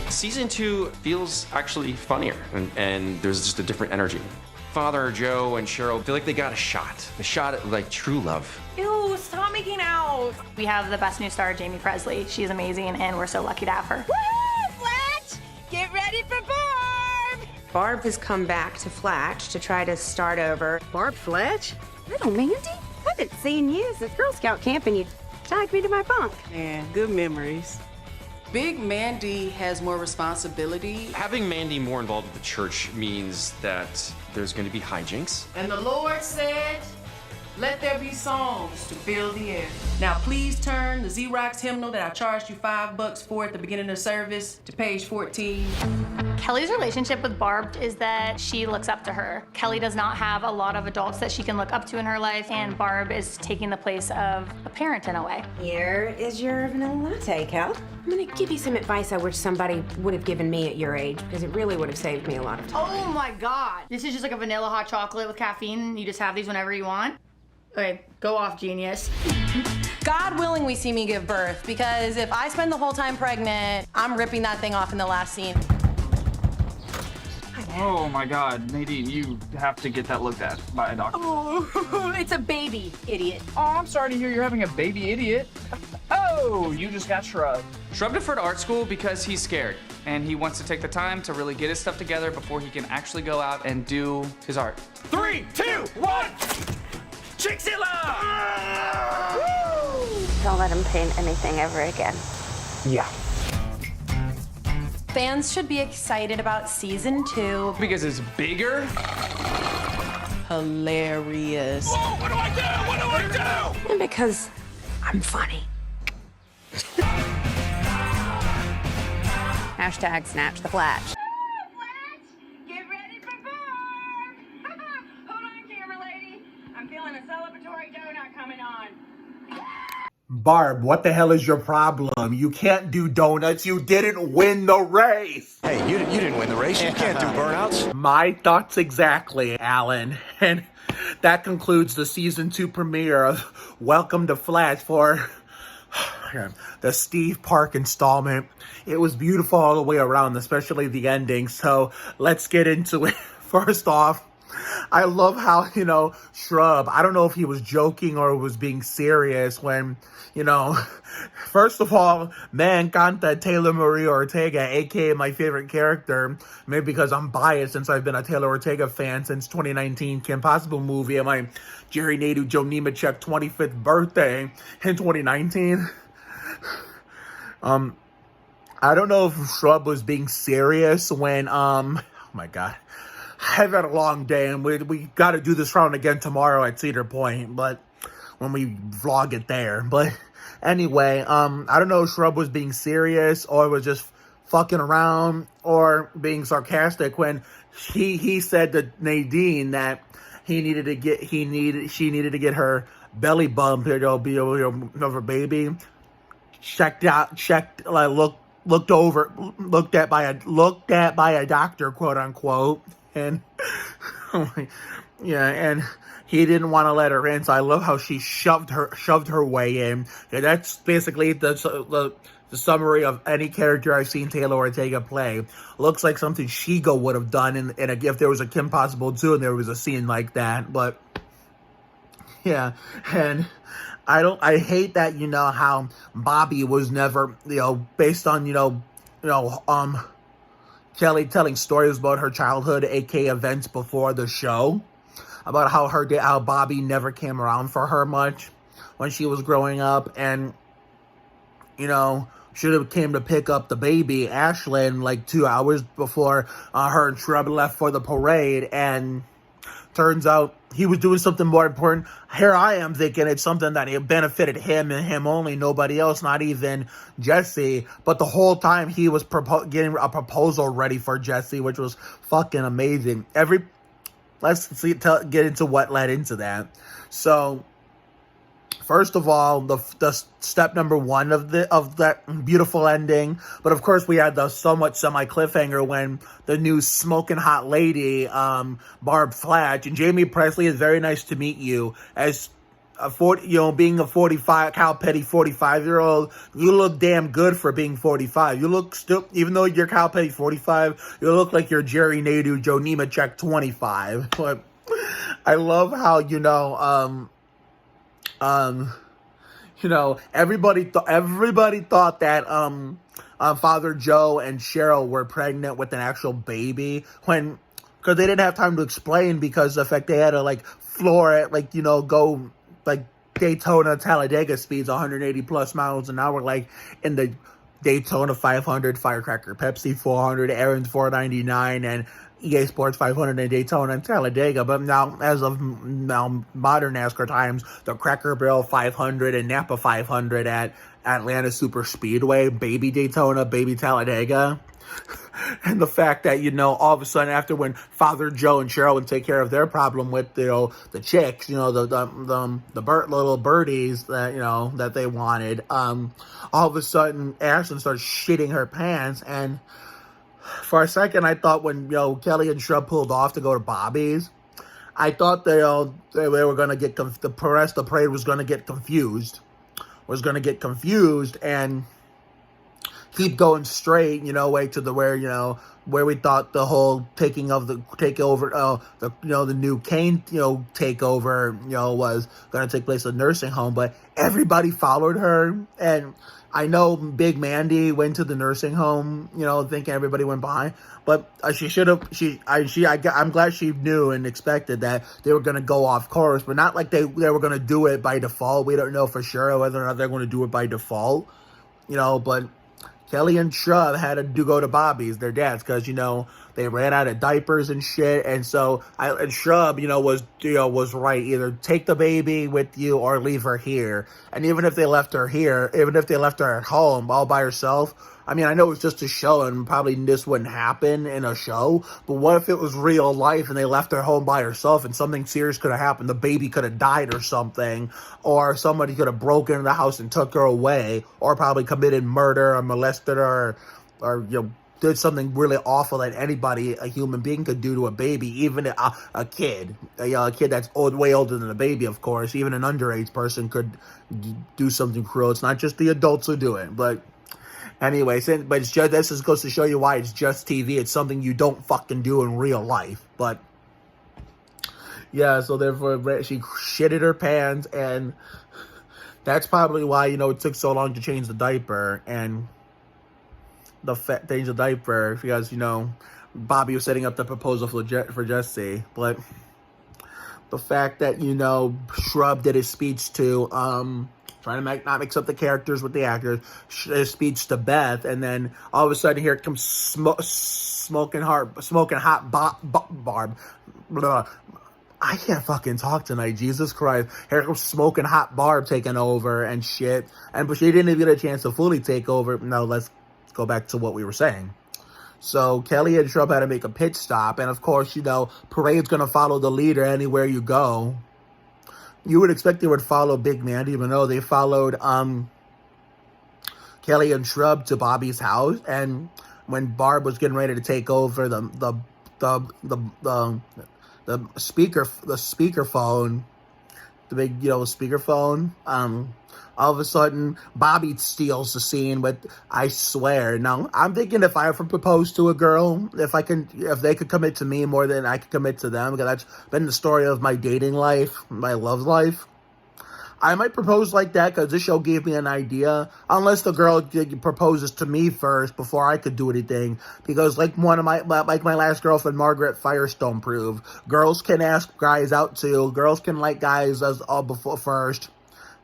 Season 2 feels actually funnier, and there's just a different energy. Father Joe and Cheryl feel like they got a shot at like true love. Ew, stop making out. We have the best new star, Jamie Presley. She's amazing, and we're so lucky to have her. Woo, Flatch! Get ready for Barb! Barb has come back to Flatch to try to start over. Barb Flatch? Little Mandy, I haven't seen you since Girl Scout camp and you tied me to my bunk. Man, good memories. Big Mandy has more responsibility. Having Mandy more involved with the church means that there's going to be hijinks. And the Lord said, let there be songs to fill the air. Now please turn the Xerox hymnal that I charged you $5 for at the beginning of the service to page 14. Kelly's relationship with Barb is that she looks up to her. Kelly does not have a lot of adults that she can look up to in her life, and Barb is taking the place of a parent in a way. Here is your vanilla latte, Kel. I'm gonna give you some advice I wish somebody would have given me at your age, because it really would have saved me a lot of time. Oh my God. This is just like a vanilla hot chocolate with caffeine. You just have these whenever you want. Okay, go off, genius. God willing we see me give birth, because if I spend the whole time pregnant, I'm ripping that thing off in the last scene. Oh my God, Nadine, you have to get that looked at by a doctor. Oh, it's a baby, idiot. Oh, I'm sorry to hear you're having a baby idiot. Oh, you just got shrugged. Shrugged deferred to art school because he's scared, and he wants to take the time to really get his stuff together before he can actually go out and do his art. 3, 2, 1! Chickzilla! Don't let him paint anything ever again. Yeah. Fans should be excited about season 2. Because it's bigger. Hilarious. Whoa, what do I do? What do I do? And because I'm funny. Hashtag snatch the Flatch. Flatch, get ready for Barb! Hold on, camera lady. I'm feeling a celebratory donut coming on. Barb, what the hell is your problem? You can't do donuts. You didn't win the race. Hey, you didn't win the race. You can't do burnouts. My thoughts exactly, Alan. And that concludes the season 2 premiere of Welcome to Flatch for the Steve Park installment. It was beautiful all the way around, especially the ending. So let's get into it. First off, I love how, Shrub, I don't know if he was joking or was being serious when, first of all, me encanta Taylor Marie Ortega, aka my favorite character, maybe because I'm biased since I've been a Taylor Ortega fan since 2019 Kim Possible movie and my Jerry Nadu, Joe Nemechek 25th birthday in 2019. I don't know if Shrub was being serious when, oh my God. I've had a long day, and we got to do this round again tomorrow at Cedar Point, but when we vlog it there. But anyway, I don't know if Shrub was being serious or was just fucking around or being sarcastic when he said to Nadine that she needed to get her belly bump, be of her baby checked, like looked at by a doctor, quote unquote. And yeah, and he didn't want to let her in, so I love how she shoved her way in. And that's basically the summary of any character I've seen Taylor Ortega play. Looks like something Shigo would have done if there was a Kim Possible 2 and there was a scene like that. But yeah, and I hate that how Bobby was never based on Kelly telling stories about her childhood, aka events before the show, about how Bobby never came around for her much when she was growing up, and should have came to pick up the baby Ashlyn like 2 hours before her and Shrub left for the parade, and turns out he was doing something more important. Here I am thinking it's something that it benefited him and him only, nobody else, not even Jessie. But the whole time he was getting a proposal ready for Jessie, which was fucking amazing. Get into what led into that. So, first of all, the step number 1 of that beautiful ending. But of course, we had the somewhat semi-cliffhanger when the new smoking hot lady, Barb Flatch, and Jamie Presley, is very nice to meet you. As being a 45, Cal Petty 45-year-old, you look damn good for being 45. You look still, even though you're Cal Petty 45, you look like you're Jerry Nadeau, Joe Nemechek 25. But I love how, everybody thought that, Father Joe and Cheryl were pregnant with an actual baby because they didn't have time to explain because of the fact they had to, floor it, go, Daytona, Talladega speeds 180 plus miles an hour, in the Daytona 500, Firecracker Pepsi 400, Aaron's 499, and EA Sports 500 in Daytona and Talladega. But now, as of modern NASCAR times, the Cracker Barrel 500 and Napa 500 at Atlanta Super Speedway, baby Daytona, baby Talladega. And the fact that, all of a sudden after when Father Joe and Cheryl would take care of their problem with, the chicks, the little birdies that, that they wanted, all of a sudden Ashlyn starts shitting her pants. And for a second, I thought when, Kelly and Shrub pulled off to go to Bobby's, I thought they were going to get, the rest of the parade was going to get confused. And keep going straight, way to where we thought the whole the new Kane, takeover, was going to take place at the nursing home, but everybody followed her. And I know Big Mandy went to the nursing home, thinking everybody went by, but I'm glad she knew and expected that they were going to go off course, but not like they were going to do it by default. We don't know for sure whether or not they're going to do it by default, but Kelly and Shrub had to go to Bobby's, their dads, because, they ran out of diapers and shit. And so, Shrub, was right. Either take the baby with you or leave her here. And even if they left her here, even if they left her at home all by herself, I mean, I know it's just a show and probably this wouldn't happen in a show, but what if it was real life and they left her home by herself and something serious could have happened? The baby could have died or something, or somebody could have broken into the house and took her away, or probably committed murder or molested her, or did something really awful that anybody, a human being, could do to a baby, even a kid. A kid that's way older than a baby, of course. Even an underage person could do something cruel. It's not just the adults who do it, but anyway, but it's just, this just goes to show you why it's just TV. It's something you don't fucking do in real life. But yeah, so therefore she shitted her pants, and that's probably why, it took so long to change the diaper, and change the diaper, because, Bobby was setting up the proposal for Jessie. But the fact that, Shrub did his speech to, trying to not mix up the characters with the actors, his speech to Beth, and then all of a sudden here comes smoking hot Barb. Blah. I can't fucking talk tonight, Jesus Christ. Here comes smoking hot Barb taking over and shit. But she didn't even get a chance to fully take over. No, let's go back to what we were saying. So Kelly and Shrub had to make a pit stop, and of course, parade's gonna follow the leader anywhere you go. You would expect they would follow Big Mandy, but no, they followed Kelly and Shrub to Bobby's house, and when Barb was getting ready to take over the speakerphone, the big speakerphone, all of a sudden Bobby steals the scene with "I swear." Now I'm thinking, if I ever propose to a girl, if they could commit to me more than I could commit to them, because that's been the story of my dating life, my love life, I might propose like that, because this show gave me an idea. Unless the girl proposes to me first before I could do anything, because like my last girlfriend Margaret Firestone proved, girls can ask guys out too. Girls can like guys before first.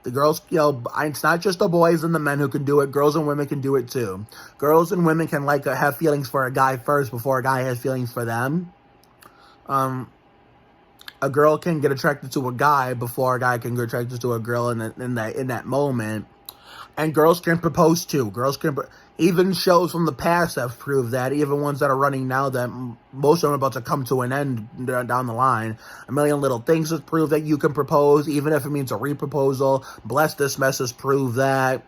The girls, it's not just the boys and the men who can do it. Girls and women can do it too. Girls and women can have feelings for a guy first before a guy has feelings for them. A girl can get attracted to a guy before a guy can get attracted to a girl in that moment. And girls can propose too. Even shows from the past have proved that. Even ones that are running now, that most of them are about to come to an end down the line. A Million Little Things has proved that you can propose, even if it means a re-proposal. Bless This Mess has proved that.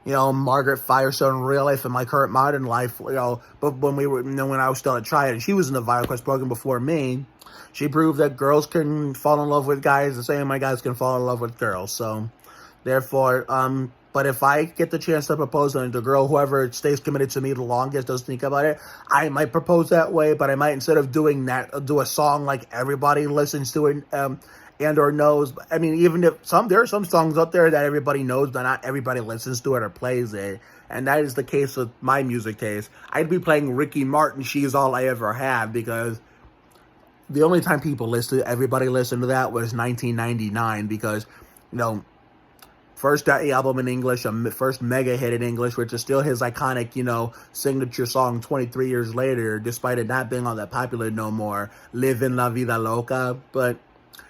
Margaret Firestone in real life and my current modern life, but when we were, when I was still a child, and she was in the Vital Quest program before me, she proved that girls can fall in love with guys the same way guys can fall in love with girls. So, therefore, but if I get the chance to propose to the girl, whoever stays committed to me the longest, doesn't think about it, I might propose that way, but I might, instead of doing that, do a song like everybody listens to it, and or knows. I mean, even if there are some songs out there that everybody knows, but not everybody listens to it or plays it. And that is the case with my music taste. I'd be playing Ricky Martin, She's All I Ever Had, because the only time everybody listened to that was 1999, because, first album in English, first mega hit in English, which is still his iconic, signature song 23 years later, despite it not being all that popular no more, Livin' La Vida Loca. But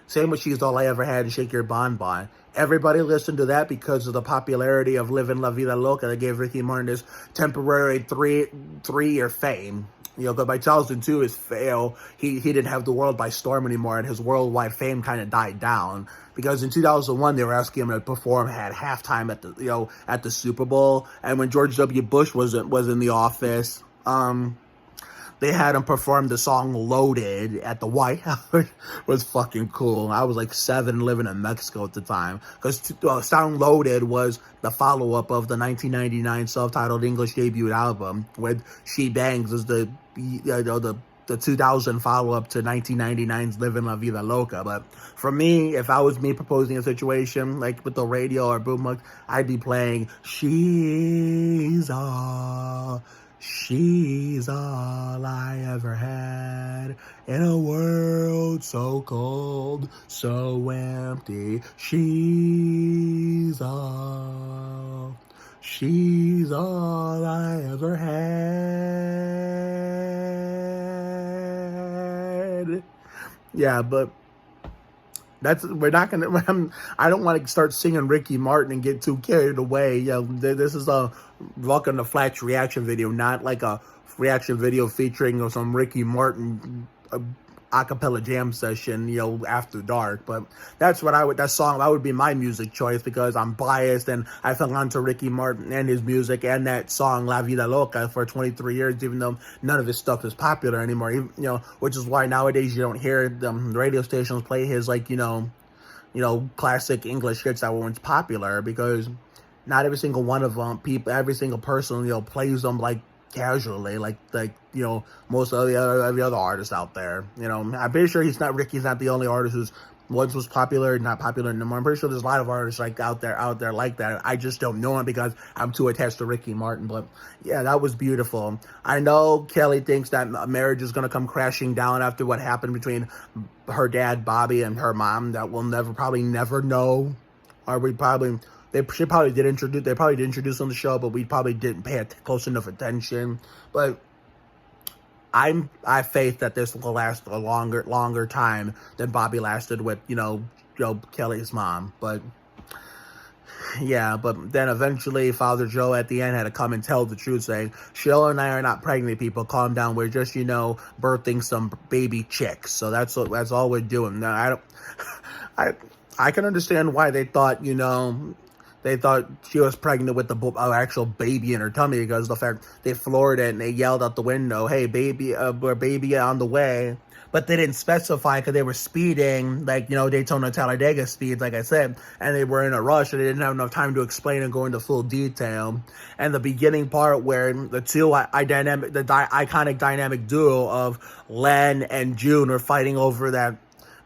same with She's All I Ever Had and Shake Your Bon Bon. Everybody listened to that because of the popularity of Livin' La Vida Loca that gave Ricky Martin his temporary three-year fame. Because by 2002, his fail, he didn't have the world by storm anymore, and his worldwide fame kind of died down. Because in 2001, they were asking him to perform at halftime at the Super Bowl, and when George W. Bush was in the office, they had him perform the song Loaded at the White House, which was fucking cool. I was like 7 living in Mexico at the time. Because Sound Loaded was the follow-up of the 1999 self-titled English debut album, with She Bangs as the 2000 follow-up to 1999's Livin' La Vida Loca. But for me, if I was me proposing a situation, like with the radio or boombox, I'd be playing She's All I Ever Had in a world so cold, so empty. She's all I ever had. Yeah, but we're not gonna. I don't want to start singing Ricky Martin and get too carried away. This is a Welcome to Flatch reaction video, not like a reaction video featuring some Ricky Martin acapella jam session, after dark. But that's what that would be my music choice, because I'm biased and I fell onto Ricky Martin and his music and that song La Vida Loca for 23 years, even though none of his stuff is popular anymore. Which is why nowadays you don't hear the radio stations play his classic English hits that were once popular, because not every single one of them, every single person, plays them like casually, like most of every other artist out there. I'm pretty sure Ricky's not the only artist who's once was popular, not popular anymore. I'm pretty sure there's a lot of artists out there like that. I just don't know them because I'm too attached to Ricky Martin. But yeah, that was beautiful. I know Kelly thinks that marriage is going to come crashing down after what happened between her dad, Bobby, and her mom, that we'll probably never know. Or they probably did introduce on the show, but we probably didn't pay close enough attention. But I have faith that this will last a longer time than Bobby lasted with, Kelly's mom. But yeah, but then eventually Father Joe at the end had to come and tell the truth, saying, Cheryl and I are not pregnant people. Calm down. We're just, birthing some baby chicks. So that's all we're doing. Now, I can understand why they thought, they thought she was pregnant with the actual baby in her tummy, because the fact they floored it and they yelled out the window, hey, baby, baby on the way. But they didn't specify because they were speeding, Daytona Talladega speeds, like I said, and they were in a rush and they didn't have enough time to explain and go into full detail. And the beginning part where the iconic dynamic duo of Len and June are fighting over that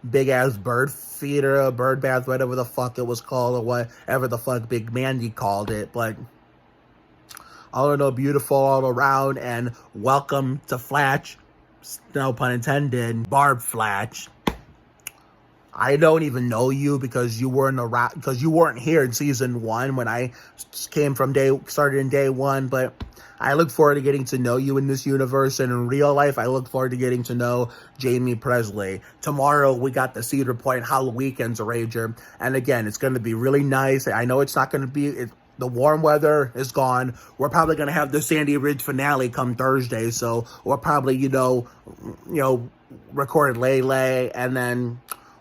big-ass bird feeder, bird bath, whatever the fuck it was called, or whatever the fuck Big Mandy called it. But all in all, beautiful all around, and welcome to Flatch, no pun intended, Barb Flatch. I don't even know you because you weren't here in season 1 when I started in day 1, but I look forward to getting to know you in this universe, and in real life, I look forward to getting to know Jamie Presley. Tomorrow, we got the Cedar Point Halloween's a rager, and again, it's going to be really nice. I know it's not going to be, the warm weather is gone. We're probably going to have the Sandy Ridge finale come Thursday, so we'll probably, record Lele, and then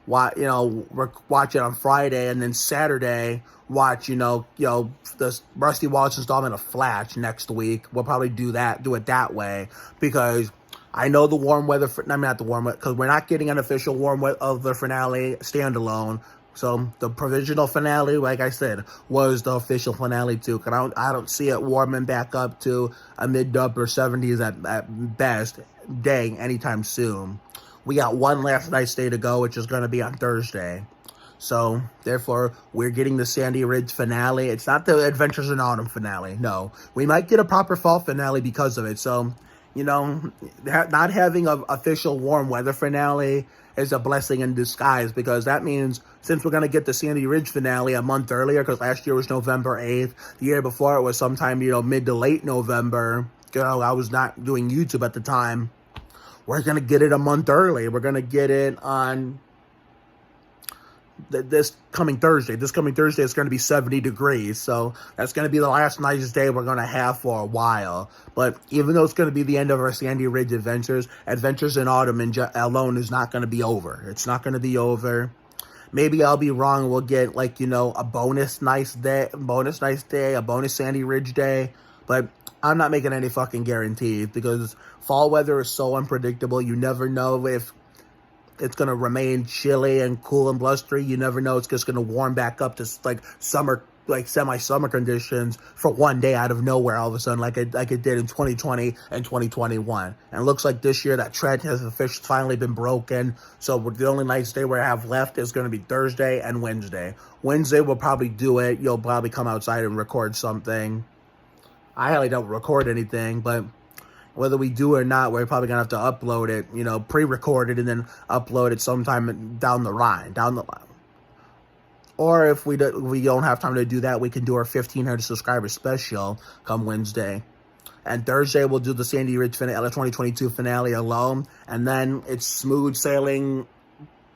watch it on Friday, and then Saturday watch the Rusty Wallace installment of Flatch next week. We'll probably do it that way, because I know the warm weather. Not the warm weather, because we're not getting an official warm weather finale standalone. So the provisional finale, like I said, was the official finale too. Because I don't see it warming back up to a mid to upper 70s at best day anytime soon. We got one last night's day to go, which is going to be on Thursday. So, therefore, we're getting the Sandy Ridge finale. It's not the Adventures in Autumn finale, no. We might get a proper fall finale because of it. So, not having an official warm weather finale is a blessing in disguise, because that means since we're going to get the Sandy Ridge finale a month earlier, because last year was November 8th, the year before it was sometime, mid to late November. I was not doing YouTube at the time. We're going to get it a month early. We're going to get it on this coming Thursday. This coming Thursday, it's going to be 70 degrees. So that's going to be the last nicest day we're going to have for a while. But even though it's going to be the end of our Sandy Ridge adventures, Adventures in Autumn alone is not going to be over. It's not going to be over. Maybe I'll be wrong. We'll get a bonus nice day, a bonus Sandy Ridge day. But I'm not making any fucking guarantees, because fall weather is so unpredictable. You never know if it's going to remain chilly and cool and blustery. You never know. It's just going to warm back up to summer, semi-summer conditions for one day out of nowhere all of a sudden, like it did in 2020 and 2021. And it looks like this year that trend has finally been broken. So the only nice day we have left is going to be Thursday and Wednesday. Wednesday we'll probably do it. You'll probably come outside and record something. I highly don't record anything, but whether we do or not, we're probably going to have to upload it, pre-record it, and then upload it sometime down the line. Or if we don't have time to do that, we can do our 1,500 subscriber special come Wednesday. And Thursday, we'll do the Sandy Ridge 2022 finale alone. And then it's smooth sailing,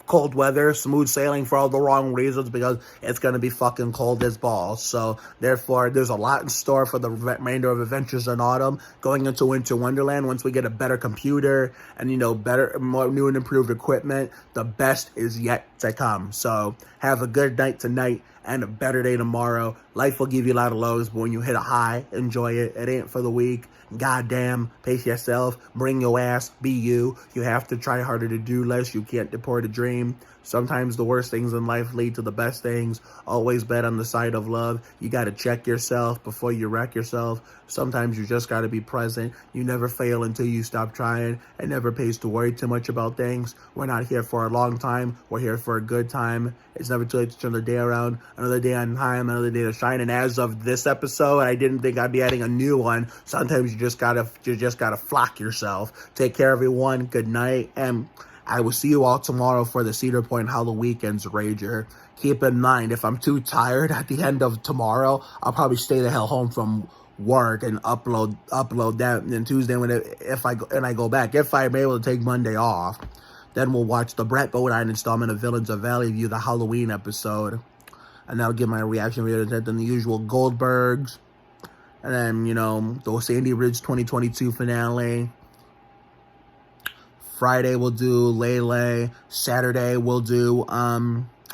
cold weather, smooth sailing for all the wrong reasons, because it's going to be fucking cold as balls. So, therefore, there's a lot in store for the remainder of Adventures in Autumn. Going into Winter Wonderland, once we get a better computer and, better, more new and improved equipment, the best is yet to come. So, have a good night tonight and a better day tomorrow. Life will give you a lot of lows, but when you hit a high, enjoy it. It ain't for the weak. Goddamn, pace yourself, bring your ass, be you. You have to try harder to do less. You can't deport a dream. Sometimes the worst things in life lead to the best things. Always bet on the side of love. You got to check yourself before you wreck yourself. Sometimes you just got to be present. You never fail until you stop trying. It never pays to worry too much about things. We're not here for a long time. We're here for a good time. It's never too late to turn the day around. Another day on time, another day to shine. And as of this episode, I didn't think I'd be adding a new one. Sometimes you just gotta flock yourself. Take care, everyone. Good night, and I will see you all tomorrow for the Cedar Point Hollow Weekends Rager. Keep in mind, if I'm too tired at the end of tomorrow, I'll probably stay the hell home from work and upload that. And then Tuesday, if I go back, if I'm able to take Monday off, then we'll watch the Brett Bodine installment of Villains of Valley View, the Halloween episode, and that'll give my reaction video. Then the usual Goldbergs, and then the Sandy Ridge 2022 finale. Friday we'll do Lele. Saturday we'll do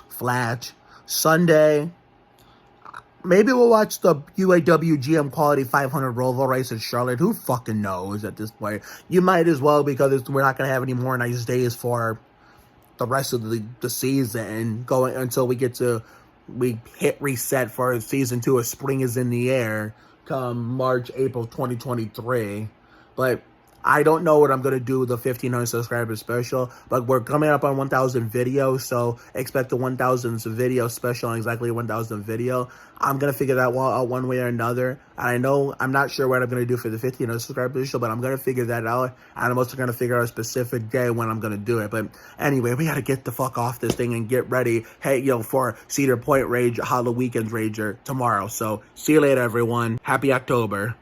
Flatch. Sunday, maybe we'll watch the UAW GM Quality 500 Roval race in Charlotte. Who fucking knows at this point? You might as well, because we're not going to have any more nice days for the rest of the season, going until we hit reset for season 2 of Spring is in the Air come March, April 2023. But I don't know what I'm going to do with the 1,500 subscriber special, but we're coming up on 1,000 videos, so expect the 1,000 video special on exactly 1,000 video. I'm going to figure that out one way or another. And I'm not sure what I'm going to do for the 1,500 subscriber special, but I'm going to figure that out. And I'm also going to figure out a specific day when I'm going to do it. But anyway, we got to get the fuck off this thing and get ready. Hey, for Cedar Point Rage, Hollow Weekends Rager tomorrow. So see you later, everyone. Happy October.